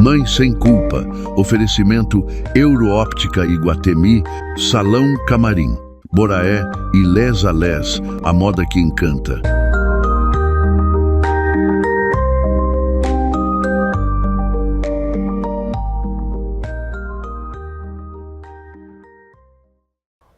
Mãe Sem Culpa. Oferecimento Euroóptica Iguatemi, Salão Camarim, Boraé e Les a Les, a moda que encanta.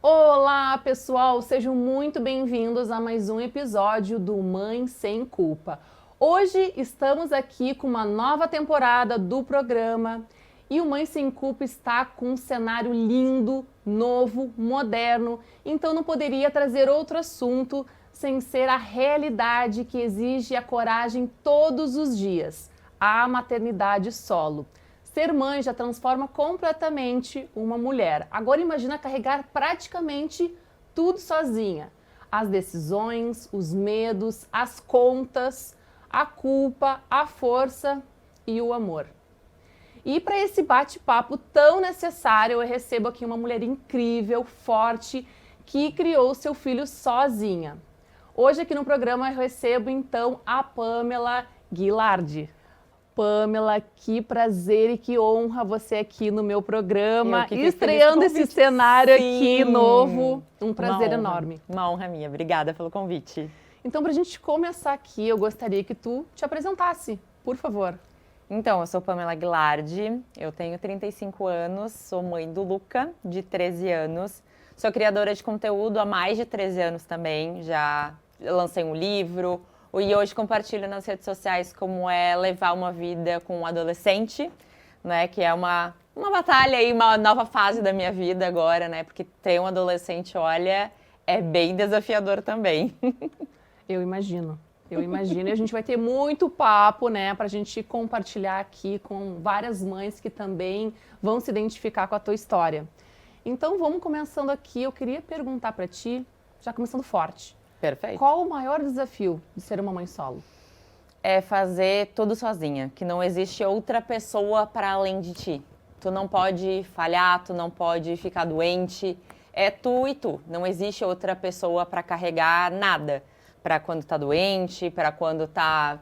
Olá, pessoal! Sejam muito bem-vindos a mais um episódio do Mãe Sem Culpa. Hoje estamos aqui com uma nova temporada do programa e o Mãe Sem Culpa está com um cenário lindo, novo, moderno, então não poderia trazer outro assunto sem ser a realidade que exige a coragem todos os dias, a maternidade solo. Ser mãe já transforma completamente uma mulher. Agora imagina carregar praticamente tudo sozinha. As decisões, os medos, as contas, a culpa, a força e o amor. E para esse bate-papo tão necessário, eu recebo aqui uma mulher incrível, forte, que criou seu filho sozinha. Hoje aqui no programa eu recebo então a Pamela Ghilardi. Pamela, que prazer e que honra você aqui no meu programa, estreando esse cenário aqui novo. Um prazer enorme. Uma honra minha. Obrigada pelo convite. Então, para a gente começar aqui, eu gostaria que tu te apresentasse, por favor. Então, eu sou Pamela Ghilardi, eu tenho 35 anos, sou mãe do Luca, de 13 anos. Sou criadora de conteúdo há mais de 13 anos também, já lancei um livro. E hoje compartilho nas redes sociais como é levar uma vida com um adolescente, né? Que é uma batalha e uma nova fase da minha vida agora, né? Porque ter um adolescente, olha, é bem desafiador também. Eu imagino. E a gente vai ter muito papo, né? Pra gente compartilhar aqui com várias mães que também vão se identificar com a tua história. Então vamos começando aqui. Eu queria perguntar pra ti, já começando forte. Perfeito. Qual o maior desafio de ser uma mãe solo? É fazer tudo sozinha, que não existe outra pessoa para além de ti. Tu não pode falhar, tu não pode ficar doente. É tu e tu. Não existe outra pessoa para carregar nada. Para quando tá doente, para quando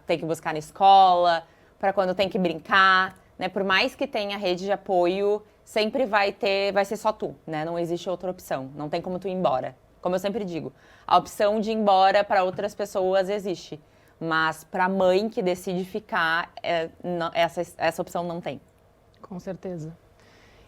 tem que buscar na escola, para quando tem que brincar, né? Por mais que tenha rede de apoio, sempre vai ser só tu, né? Não existe outra opção. Não tem como tu ir embora. Como eu sempre digo, a opção de ir embora para outras pessoas existe, mas para a mãe que decide ficar, essa opção não tem. Com certeza.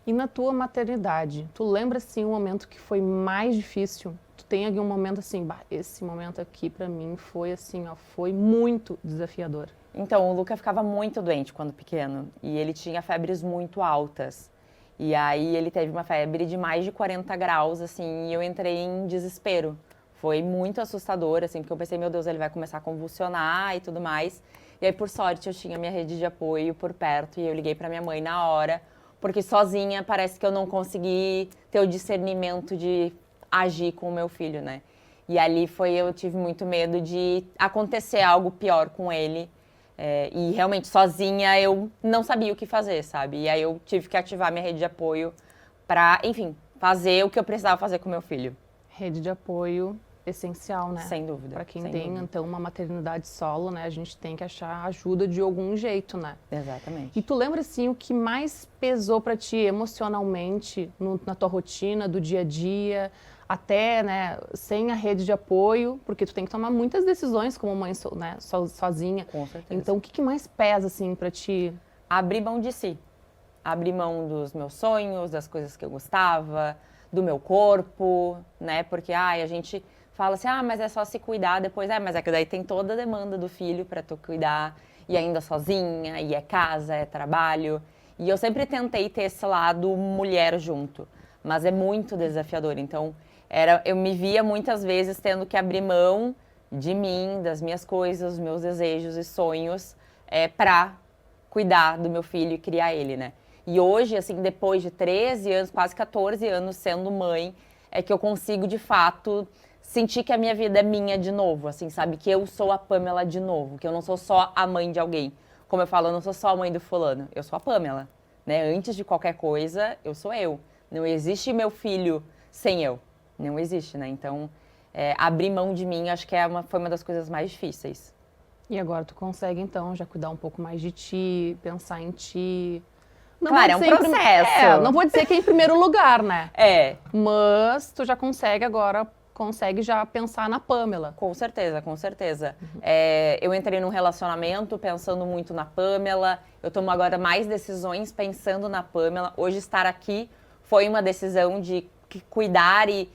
E na tua maternidade, tu lembra assim um momento que foi mais difícil? Tu tem algum momento assim, esse momento aqui para mim foi assim, ó, foi muito desafiador. Então, o Luca ficava muito doente quando pequeno e ele tinha febres muito altas. E aí ele teve uma febre de mais de 40 graus, assim, e eu entrei em desespero. Foi muito assustador, assim, porque eu pensei, meu Deus, ele vai começar a convulsionar e tudo mais. E aí, por sorte, eu tinha minha rede de apoio por perto e eu liguei pra minha mãe na hora, porque sozinha parece que eu não consegui ter o discernimento de agir com o meu filho, né? E ali eu tive muito medo de acontecer algo pior com ele. E realmente, sozinha, eu não sabia o que fazer, sabe? E aí eu tive que ativar minha rede de apoio pra, enfim, fazer o que eu precisava fazer com meu filho. Rede de apoio essencial, né? Sem dúvida. Para quem sem tem, dúvida. então, uma maternidade solo, né? A gente tem que achar ajuda de algum jeito, né? Exatamente. E tu lembra, assim, o que mais pesou para ti emocionalmente na tua rotina, do dia a dia, até, né, sem a rede de apoio, porque tu tem que tomar muitas decisões como mãe, né, sozinha. Com certeza. Então, o que mais pesa, assim, para ti? Abrir mão de si. Abrir mão dos meus sonhos, das coisas que eu gostava, do meu corpo, né? Porque, a gente fala assim, mas é só se cuidar depois. Mas é que daí tem toda a demanda do filho para tu cuidar, e ainda sozinha, e é casa, é trabalho. E eu sempre tentei ter esse lado mulher junto, mas é muito desafiador. Então, eu me via muitas vezes tendo que abrir mão de mim, das minhas coisas, dos meus desejos e sonhos, para cuidar do meu filho e criar ele, né? E hoje, assim, depois de 13 anos, quase 14 anos sendo mãe, é que eu consigo, de fato, sentir que a minha vida é minha de novo, assim, sabe? Que eu sou a Pamela de novo, que eu não sou só a mãe de alguém. Como eu falo, eu não sou só a mãe do fulano, eu sou a Pamela, né? Antes de qualquer coisa, eu sou eu. Não existe meu filho sem eu. Não existe, né? Então, abrir mão de mim, acho que foi uma das coisas mais difíceis. E agora tu consegue, então, já cuidar um pouco mais de ti, pensar em ti. Não Claro, vou é um dizer processo. não vou dizer que é em primeiro lugar, né? É, Mas tu já consegue agora, consegue já pensar na Pamela. com certeza, com certeza. Eu entrei num relacionamento pensando muito na Pamela, eu tomo agora mais decisões pensando na Pamela. Hoje estar aqui foi uma decisão de cuidar e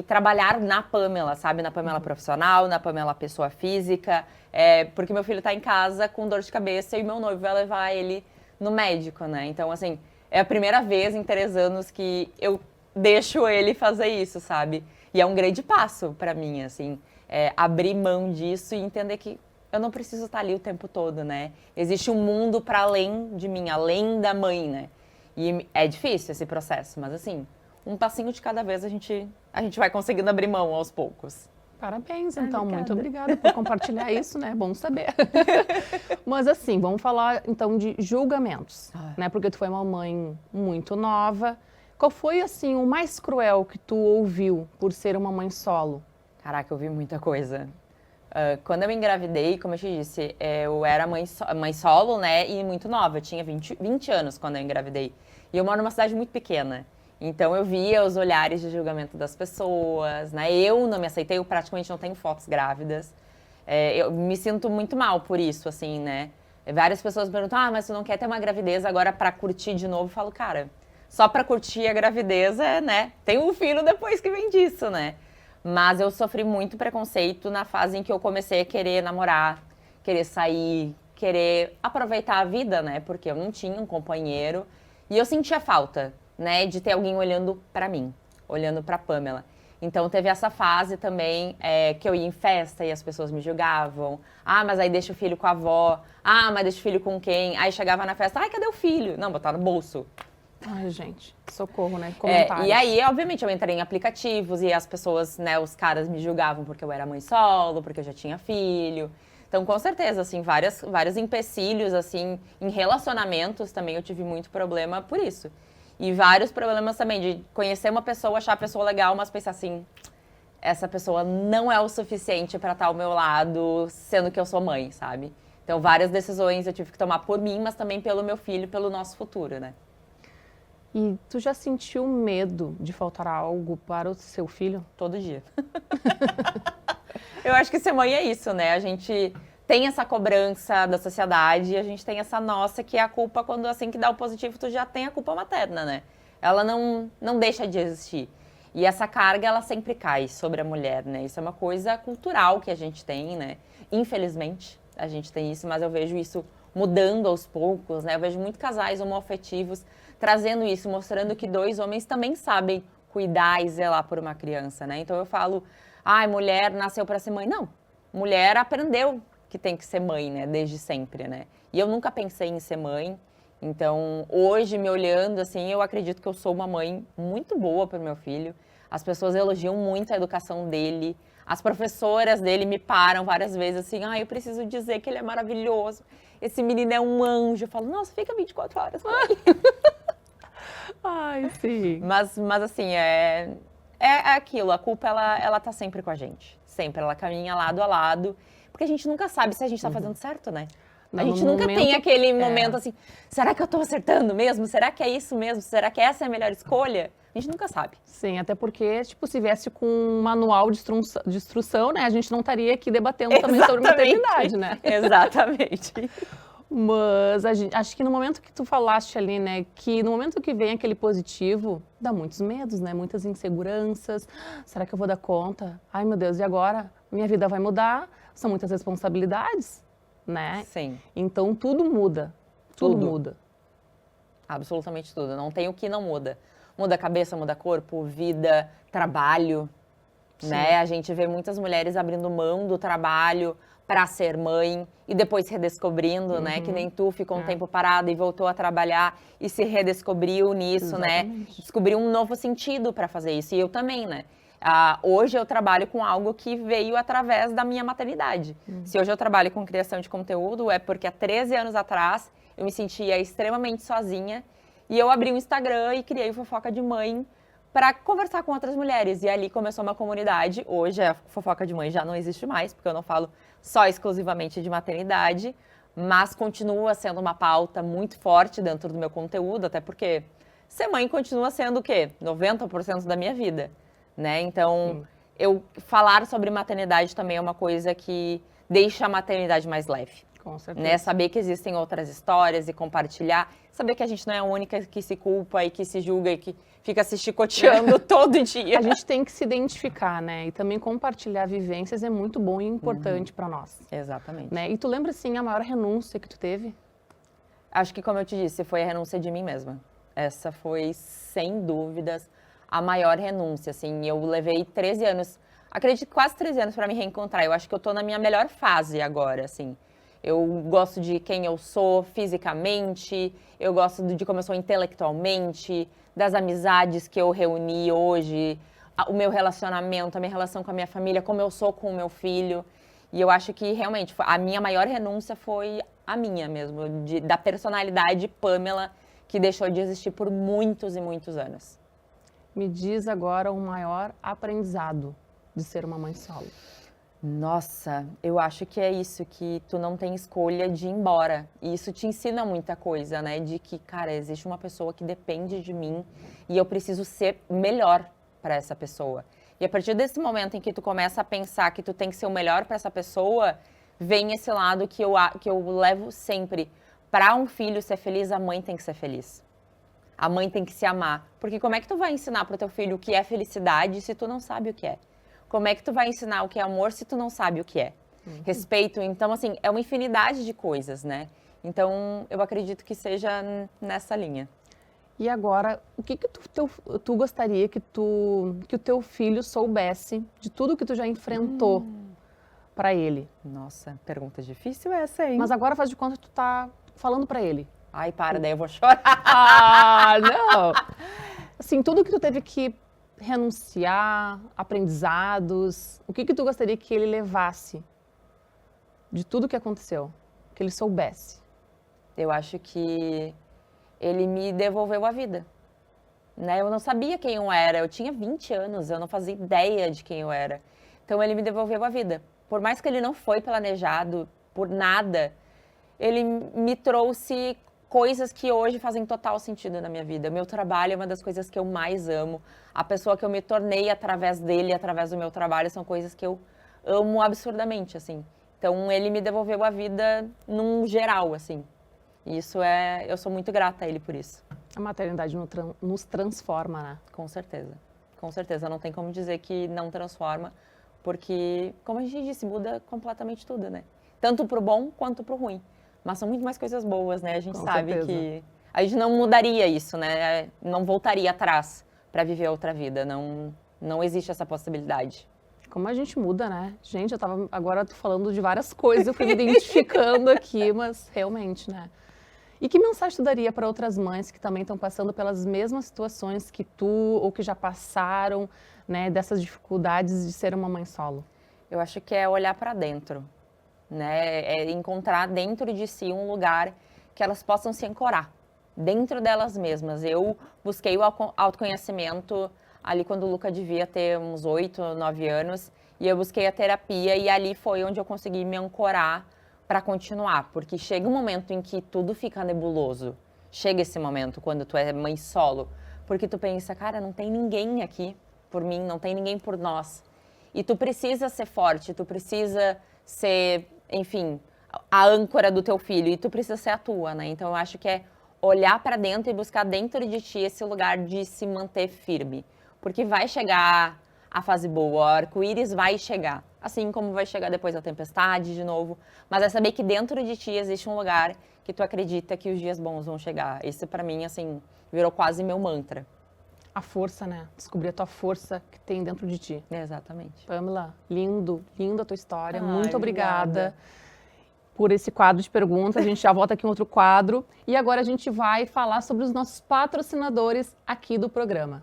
trabalhar na Pamela, sabe? Na Pamela profissional, na Pamela pessoa física, porque meu filho tá em casa com dor de cabeça e meu noivo vai levar ele no médico, né? Então, assim, é a primeira vez em 3 anos que eu deixo ele fazer isso, sabe? E é um grande passo pra mim, assim, abrir mão disso e entender que eu não preciso estar ali o tempo todo, né? Existe um mundo para além de mim, além da mãe, né? E é difícil esse processo, mas assim, um passinho de cada vez a gente vai conseguindo abrir mão aos poucos. Parabéns, então. obrigada. Muito obrigada por compartilhar isso, né? Bom saber. Mas assim, vamos falar então de julgamentos, né? Porque tu foi uma mãe muito nova. Qual foi, assim, o mais cruel que tu ouviu por ser uma mãe solo? Caraca, eu vi muita coisa. Quando eu engravidei, como eu te disse, eu era mãe solo, né? E muito nova. Eu tinha 20 anos quando eu engravidei. E eu moro numa cidade muito pequena. Então eu via os olhares de julgamento das pessoas, né? Eu não me aceitei, eu praticamente não tenho fotos grávidas. Eu me sinto muito mal por isso, assim, né? Várias pessoas me perguntam, mas tu não quer ter uma gravidez agora pra curtir de novo? Eu falo, cara, só pra curtir a gravidez né? Tem um filho depois que vem disso, né? Mas eu sofri muito preconceito na fase em que eu comecei a querer namorar, querer sair, querer aproveitar a vida, né? Porque eu não tinha um companheiro e eu sentia falta, né, de ter alguém olhando pra mim, olhando pra Pamela. Então teve essa fase também que eu ia em festa e as pessoas me julgavam. Mas aí deixa o filho com a avó. Mas deixa o filho com quem? Aí chegava na festa, cadê o filho? Não, botar no bolso. Ai, gente, socorro, né? Comentários. E aí, obviamente, eu entrei em aplicativos e as pessoas, né, os caras me julgavam porque eu era mãe solo, porque eu já tinha filho. Então, com certeza, assim, vários empecilhos, assim, em relacionamentos também eu tive muito problema por isso. E vários problemas também de conhecer uma pessoa, achar a pessoa legal, mas pensar assim, essa pessoa não é o suficiente pra estar ao meu lado, sendo que eu sou mãe, sabe? Então, várias decisões eu tive que tomar por mim, mas também pelo meu filho, pelo nosso futuro, né? E tu já sentiu medo de faltar algo para o seu filho? Todo dia. Eu acho que ser mãe é isso, né? A gente tem essa cobrança da sociedade e a gente tem essa nossa, que é a culpa quando assim que dá o positivo, tu já tem a culpa materna, né? Ela não deixa de existir. E essa carga, ela sempre cai sobre a mulher, né? Isso é uma coisa cultural que a gente tem, né? Infelizmente, a gente tem isso, mas eu vejo isso mudando aos poucos, né? Eu vejo muitos casais homoafetivos trazendo isso, mostrando que 2 homens também sabem cuidar e zelar por uma criança, né? Então eu falo, mulher nasceu para ser mãe. Não, mulher aprendeu que tem que ser mãe, né? Desde sempre, né? E eu nunca pensei em ser mãe. Então, hoje, me olhando, assim, eu acredito que eu sou uma mãe muito boa para o meu filho. As pessoas elogiam muito a educação dele. As professoras dele me param várias vezes, assim, eu preciso dizer que ele é maravilhoso. Esse menino é um anjo. Eu falo, nossa, fica 24 horas com ele. Ai, sim. Mas assim, é aquilo, a culpa, ela tá sempre com a gente. Sempre, ela caminha lado a lado. Porque a gente nunca sabe se a gente tá fazendo certo, né? A gente nunca tem aquele momento assim, será que eu tô acertando mesmo? Será que é isso mesmo? Será que essa é a melhor escolha? A gente nunca sabe. Sim, até porque, tipo, se viesse com um manual de instrução, né, a gente não estaria aqui debatendo também sobre maternidade, né? Exatamente. Mas acho que no momento que tu falaste ali, né, que no momento que vem aquele positivo, dá muitos medos, né, muitas inseguranças. Será que eu vou dar conta? Ai, meu Deus, e agora? Minha vida vai mudar? São muitas responsabilidades, né? Sim. Então tudo muda. Tudo muda. Absolutamente tudo. Não tem o que não muda. Muda a cabeça, muda corpo, vida, trabalho, né? A gente vê muitas mulheres abrindo mão do trabalho para ser mãe e depois redescobrindo, né? Que nem tu ficou um tempo parada e voltou a trabalhar e se redescobriu nisso, né? Descobriu um novo sentido para fazer isso. E eu também, né? Hoje eu trabalho com algo que veio através da minha maternidade. Se hoje eu trabalho com criação de conteúdo, é porque há 13 anos atrás eu me sentia extremamente sozinha e eu abri um Instagram e criei o Fofoca de Mãe para conversar com outras mulheres. E ali começou uma comunidade. Hoje a Fofoca de Mãe já não existe mais, porque eu não falo só exclusivamente de maternidade, mas continua sendo uma pauta muito forte dentro do meu conteúdo, até porque ser mãe continua sendo o quê? 90% da minha vida, né? Então, eu falar sobre maternidade também é uma coisa que deixa a maternidade mais leve. Com certeza. Né? Saber que existem outras histórias e compartilhar. Saber que a gente não é a única que se culpa e que se julga e que fica se chicoteando todo dia. A gente tem que se identificar, né? E também compartilhar vivências é muito bom e importante para nós. Exatamente. Né? E tu lembra, assim, a maior renúncia que tu teve? Acho que, como eu te disse, foi a renúncia de mim mesma. Essa foi, sem dúvidas, a maior renúncia, assim. Eu levei 13 anos, acredito quase 13 anos para me reencontrar. Eu acho que eu tô na minha melhor fase agora, assim. Eu gosto de quem eu sou fisicamente, eu gosto de como eu sou intelectualmente, das amizades que eu reuni hoje, o meu relacionamento, a minha relação com a minha família, como eu sou com o meu filho. E eu acho que, realmente, a minha maior renúncia foi a minha mesmo, da personalidade Pamela, que deixou de existir por muitos e muitos anos. Me diz agora o maior aprendizado de ser uma mãe solo. Nossa, eu acho que é isso, que tu não tem escolha de ir embora. E isso te ensina muita coisa, né? De que, cara, existe uma pessoa que depende de mim e eu preciso ser melhor para essa pessoa. E a partir desse momento em que tu começa a pensar que tu tem que ser o melhor para essa pessoa, vem esse lado que eu levo sempre. Para um filho ser feliz, a mãe tem que ser feliz. A mãe tem que se amar. Porque como é que tu vai ensinar pro teu filho o que é felicidade se tu não sabe o que é? Como é que tu vai ensinar o que é amor se tu não sabe o que é? Respeito, então, assim, é uma infinidade de coisas, né? Então, eu acredito que seja nessa linha. E agora, o que tu gostaria que o teu filho soubesse de tudo que tu já enfrentou para ele? Nossa, pergunta difícil essa, hein? Mas agora faz de conta que tu tá falando para ele. Ai, para, daí eu vou chorar. Ah, não! Assim, tudo que tu teve que renunciar, aprendizados, o que tu gostaria que ele levasse de tudo que aconteceu? Que ele soubesse? Eu acho que ele me devolveu a vida, né? Eu não sabia quem eu era, eu tinha 20 anos, eu não fazia ideia de quem eu era. Então ele me devolveu a vida. Por mais que ele não foi planejado por nada, ele me trouxe coisas que hoje fazem total sentido na minha vida. O meu trabalho é uma das coisas que eu mais amo. A pessoa que eu me tornei através dele, através do meu trabalho, são coisas que eu amo absurdamente, assim. Então, ele me devolveu a vida num geral, assim. E eu sou muito grata a ele por isso. A maternidade nos transforma, né? Com certeza. Com certeza. Não tem como dizer que não transforma, porque, como a gente disse, muda completamente tudo, né? Tanto pro bom quanto pro ruim. Mas são muito mais coisas boas, né? A gente sabe que a gente não mudaria isso, né? Não voltaria atrás para viver outra vida. Não existe essa possibilidade. Como a gente muda, né? Gente, eu tava agora falando de várias coisas, eu fui me identificando aqui, mas realmente, né? E que mensagem tu daria para outras mães que também estão passando pelas mesmas situações que tu, ou que já passaram, né? Dessas dificuldades de ser uma mãe solo? Eu acho que é olhar para dentro. Né? É encontrar dentro de si um lugar que elas possam se ancorar, dentro delas mesmas. Eu busquei o autoconhecimento ali quando o Luca devia ter uns 8, 9 anos, e eu busquei a terapia, e ali foi onde eu consegui me ancorar para continuar, porque chega um momento em que tudo fica nebuloso. Chega esse momento quando tu é mãe solo, porque tu pensa, cara, não tem ninguém aqui por mim, não tem ninguém por nós. E tu precisa ser forte, tu precisa ser, enfim, a âncora do teu filho, e tu precisa ser a tua, né? Então eu acho que é olhar para dentro e buscar dentro de ti esse lugar de se manter firme, porque vai chegar a fase boa, o arco-íris vai chegar, assim como vai chegar depois a tempestade de novo, mas é saber que dentro de ti existe um lugar que tu acredita que os dias bons vão chegar. Esse para mim, assim, virou quase meu mantra. A força, né? Descobrir a tua força que tem dentro de ti. Exatamente. Pamela, lindo a tua história. Ai, Muito obrigada obrigada por esse quadro de perguntas. A gente já volta aqui em outro quadro. E agora a gente vai falar sobre os nossos patrocinadores aqui do programa.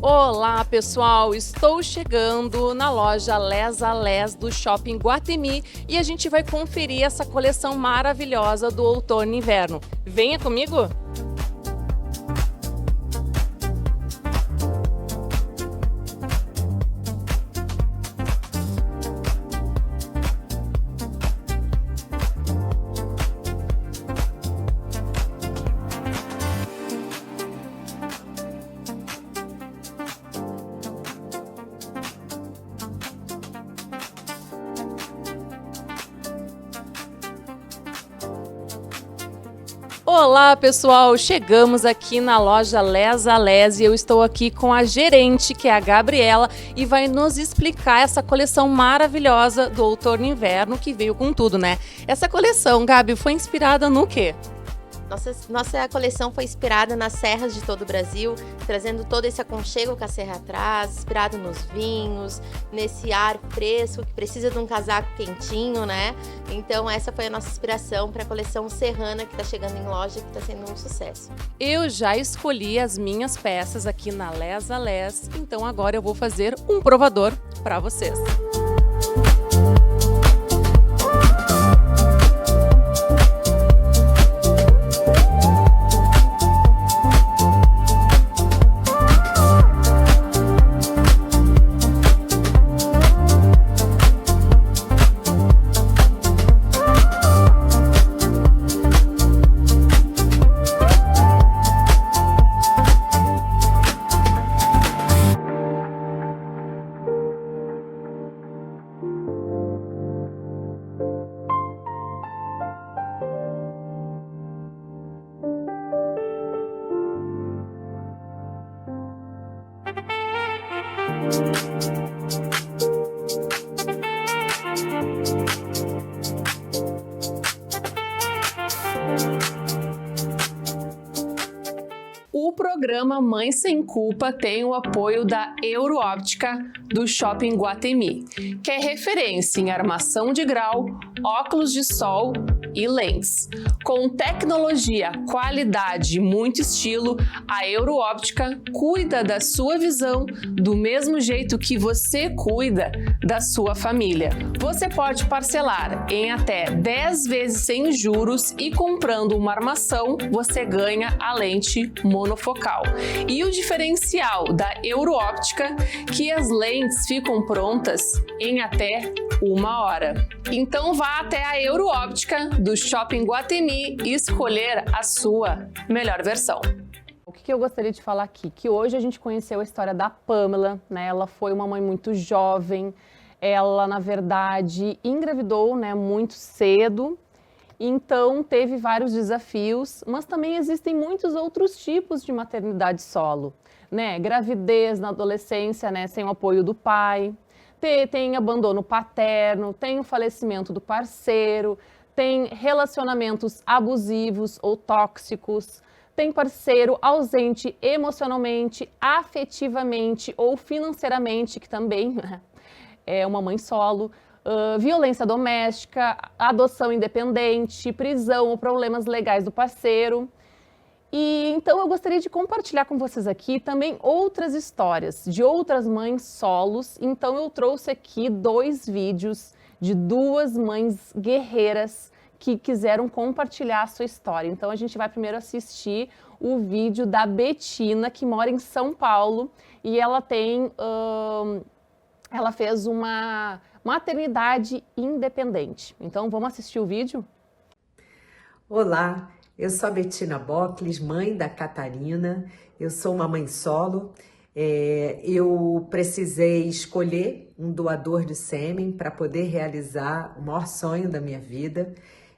Olá pessoal, estou chegando na loja Les a Les do Shopping Guatemi e a gente vai conferir essa coleção maravilhosa do outono e inverno. Venha comigo! Olá pessoal, chegamos aqui na loja Les a Les e eu estou aqui com a gerente, que é a Gabriela, e vai nos explicar essa coleção maravilhosa do outono e inverno que veio com tudo, né? Essa coleção, Gabi, foi inspirada no quê? Nossa coleção foi inspirada nas serras de todo o Brasil, trazendo todo esse aconchego que a serra traz, inspirado nos vinhos, nesse ar fresco que precisa de um casaco quentinho, né? Então essa foi a nossa inspiração para a coleção serrana que está chegando em loja e que está sendo um sucesso. Eu já escolhi as minhas peças aqui na Les a Les, então agora eu vou fazer um provador para vocês. O programa Mãe Sem Culpa tem o apoio da Euroóptica do Shopping Guatemi, que é referência em armação de grau, óculos de sol e lentes. Com tecnologia, qualidade e muito estilo, a Euroóptica cuida da sua visão do mesmo jeito que você cuida da sua família. Você pode parcelar em até 10 vezes sem juros e comprando uma armação, você ganha a lente monofocal. E o diferencial da Euroóptica, que as lentes ficam prontas em até 1 hora. Então vá até a Euroóptica do Shopping Guatemi e escolher a sua melhor versão. O que eu gostaria de falar aqui? Que hoje a gente conheceu a história da Pamela, né? Ela foi uma mãe muito jovem, ela na verdade engravidou, né, muito cedo. Então, teve vários desafios, mas também existem muitos outros tipos de maternidade solo, né? Gravidez na adolescência, né, sem o apoio do pai, tem abandono paterno, tem o falecimento do parceiro, tem relacionamentos abusivos ou tóxicos, tem parceiro ausente emocionalmente, afetivamente ou financeiramente, que também é uma mãe solo. Violência doméstica, adoção independente, prisão ou problemas legais do parceiro. E então eu gostaria de compartilhar com vocês aqui também outras histórias de outras mães solos. Então eu trouxe aqui 2 vídeos de 2 mães guerreiras que quiseram compartilhar a sua história. Então a gente vai primeiro assistir o vídeo da Betina, que mora em São Paulo, e ela fez uma maternidade independente. Então vamos assistir o vídeo? Olá, eu sou a Betina Bocles, mãe da Catarina. Eu sou uma mãe solo. Eu precisei escolher um doador de sêmen para poder realizar o maior sonho da minha vida.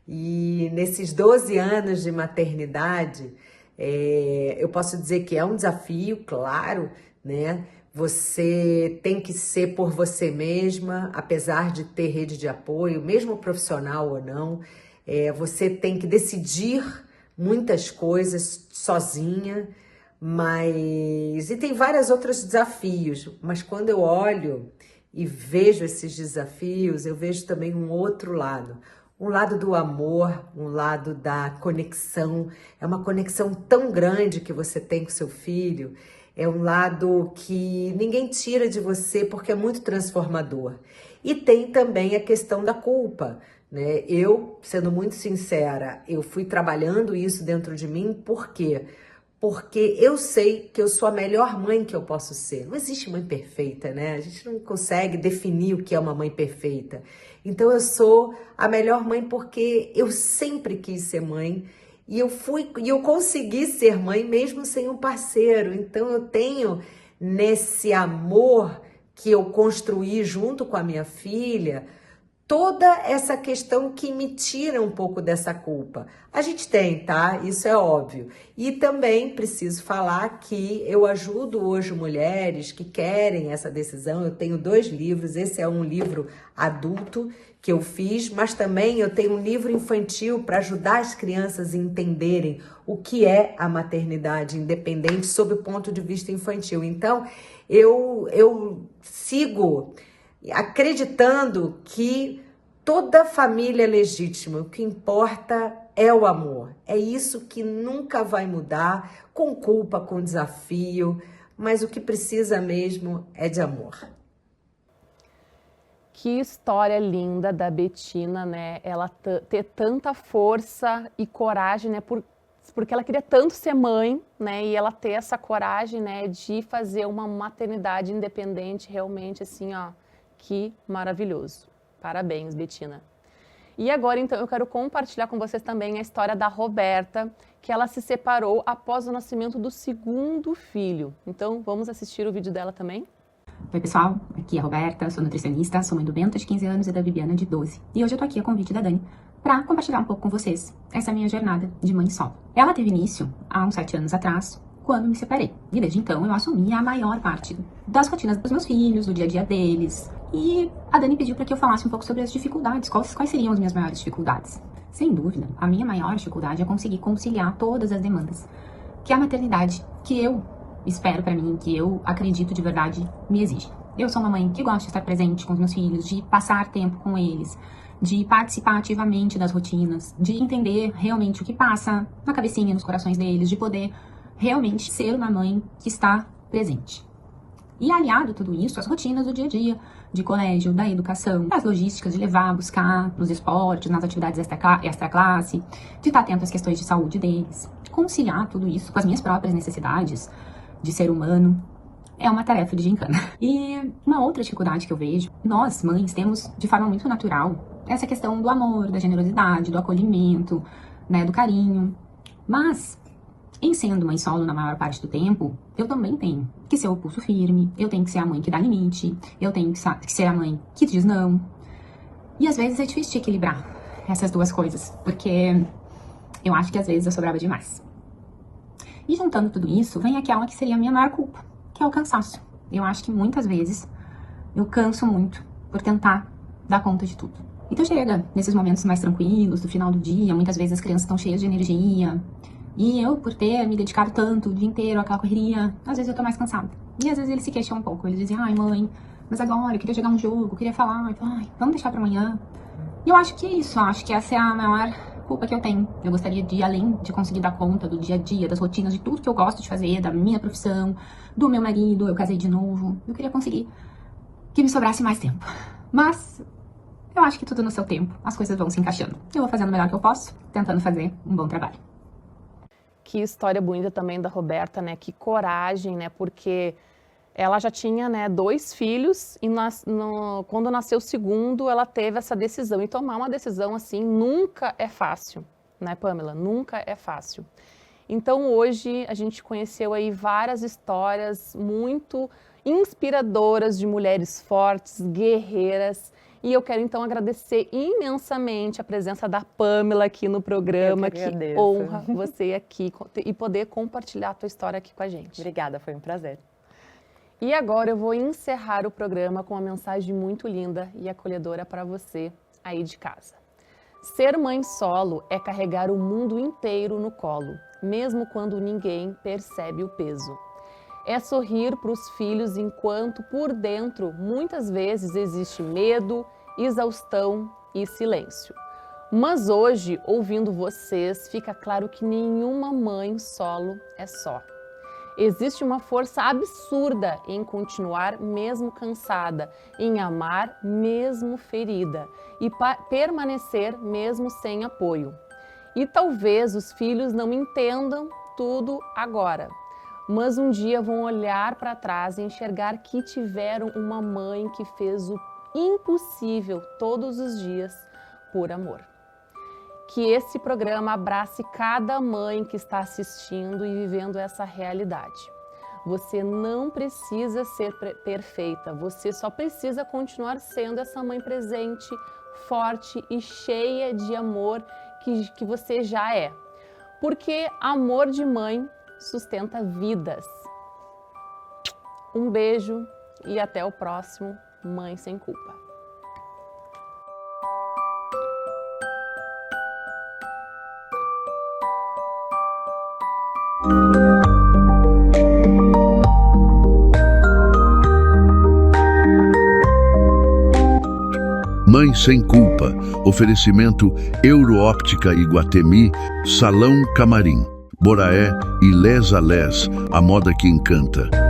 E nesses 12 anos de maternidade, eu posso dizer que é um desafio, claro, né? Você tem que ser por você mesma, apesar de ter rede de apoio, mesmo profissional ou não. Você tem que decidir muitas coisas sozinha, e tem vários outros desafios. Mas quando eu olho e vejo esses desafios, eu vejo também um outro lado. Um lado do amor, um lado da conexão. É uma conexão tão grande que você tem com seu filho. É um lado que ninguém tira de você porque é muito transformador. E tem também a questão da culpa, né? Eu, sendo muito sincera, eu fui trabalhando isso dentro de mim, por quê? Porque eu sei que eu sou a melhor mãe que eu posso ser. Não existe mãe perfeita, né? A gente não consegue definir o que é uma mãe perfeita. Então eu sou a melhor mãe porque eu sempre quis ser mãe e eu consegui ser mãe mesmo sem um parceiro. Então eu tenho nesse amor que eu construí junto com a minha filha, toda essa questão que me tira um pouco dessa culpa. A gente tem, tá? Isso é óbvio. E também preciso falar que eu ajudo hoje mulheres que querem essa decisão. Eu tenho 2 livros, esse é um livro adulto que eu fiz, mas também eu tenho um livro infantil para ajudar as crianças a entenderem o que é a maternidade independente sob o ponto de vista infantil. Então, eu sigo acreditando que toda família é legítima, o que importa é o amor. É isso que nunca vai mudar, com culpa, com desafio, mas o que precisa mesmo é de amor. Que história linda da Bettina, né? Ela ter tanta força e coragem, né? Porque ela queria tanto ser mãe, né? E ela ter essa coragem, né? De fazer uma maternidade independente, realmente, assim, ó, que maravilhoso. Parabéns, Bettina. E agora, então, eu quero compartilhar com vocês também a história da Roberta, que ela se separou após o nascimento do 2º filho. Então, vamos assistir o vídeo dela também? Oi pessoal, aqui é a Roberta, sou nutricionista, sou mãe do Bento de 15 anos e da Viviana de 12. E hoje eu tô aqui a convite da Dani para compartilhar um pouco com vocês essa minha jornada de mãe solo. Ela teve início há uns 7 anos atrás, quando me separei. E desde então eu assumi a maior parte das rotinas dos meus filhos, do dia a dia deles. E a Dani pediu para que eu falasse um pouco sobre as dificuldades, quais seriam as minhas maiores dificuldades. Sem dúvida, a minha maior dificuldade é conseguir conciliar todas as demandas que a maternidade, que eu espero pra mim, que eu acredito de verdade, me exige. Eu sou uma mãe que gosta de estar presente com os meus filhos, de passar tempo com eles, de participar ativamente das rotinas, de entender realmente o que passa na cabecinha, nos corações deles, de poder realmente ser uma mãe que está presente. E aliado a tudo isso, as rotinas do dia a dia, de colégio, da educação, as logísticas de levar, buscar nos esportes, nas atividades extra classe, de estar atento às questões de saúde deles. Conciliar tudo isso com as minhas próprias necessidades de ser humano é uma tarefa de gincana. E uma outra dificuldade que eu vejo, nós mães temos de forma muito natural essa questão do amor, da generosidade, do acolhimento, né, do carinho. Mas em sendo mãe solo na maior parte do tempo, eu também tenho que ser o pulso firme, eu tenho que ser a mãe que dá limite, eu tenho que ser a mãe que diz não. E às vezes é difícil de equilibrar essas duas coisas, porque eu acho que às vezes eu sobrava demais. E juntando tudo isso, vem aquela que seria a minha maior culpa, que é o cansaço. Eu acho que muitas vezes eu canso muito por tentar dar conta de tudo. Então chega nesses momentos mais tranquilos, do final do dia, muitas vezes as crianças estão cheias de energia, e eu, por ter me dedicado tanto o dia inteiro àquela correria, às vezes eu tô mais cansada. E às vezes eles se queixam um pouco, eles dizem, ai mãe, mas agora eu queria jogar um jogo, eu queria falar, ai, vamos deixar pra amanhã. E eu acho que é isso, eu acho que essa é a maior culpa que eu tenho. Eu gostaria de, além de conseguir dar conta do dia a dia, das rotinas, de tudo que eu gosto de fazer, da minha profissão, do meu marido, eu casei de novo, eu queria conseguir que me sobrasse mais tempo. Mas eu acho que tudo no seu tempo, as coisas vão se encaixando. Eu vou fazendo o melhor que eu posso, tentando fazer um bom trabalho. Que história bonita também da Roberta, né? Que coragem, né? Porque ela já tinha, né, 2 filhos e quando nasceu o 2º, ela teve essa decisão. E tomar uma decisão assim nunca é fácil, né, Pamela? Nunca é fácil. Então hoje a gente conheceu aí várias histórias muito inspiradoras de mulheres fortes, guerreiras. E eu quero então agradecer imensamente a presença da Pamela aqui no programa, que honra você aqui e poder compartilhar a tua história aqui com a gente. Obrigada, foi um prazer. E agora eu vou encerrar o programa com uma mensagem muito linda e acolhedora para você aí de casa. Ser mãe solo é carregar o mundo inteiro no colo, mesmo quando ninguém percebe o peso. É sorrir para os filhos enquanto por dentro muitas vezes existe medo, exaustão e silêncio. Mas hoje, ouvindo vocês, fica claro que nenhuma mãe solo é só. Existe uma força absurda em continuar mesmo cansada, em amar mesmo ferida e permanecer mesmo sem apoio. E talvez os filhos não entendam tudo agora, mas um dia vão olhar para trás e enxergar que tiveram uma mãe que fez o impossível todos os dias por amor. Que esse programa abrace cada mãe que está assistindo e vivendo essa realidade. Você não precisa ser perfeita, você só precisa continuar sendo essa mãe presente, forte e cheia de amor que você já é. Porque amor de mãe sustenta vidas. Um beijo e até o próximo Mãe Sem Culpa. Mãe Sem Culpa. Oferecimento Euroóptica Iguatemi, Salão Camarim, Boraé e Les a Les, a moda que encanta.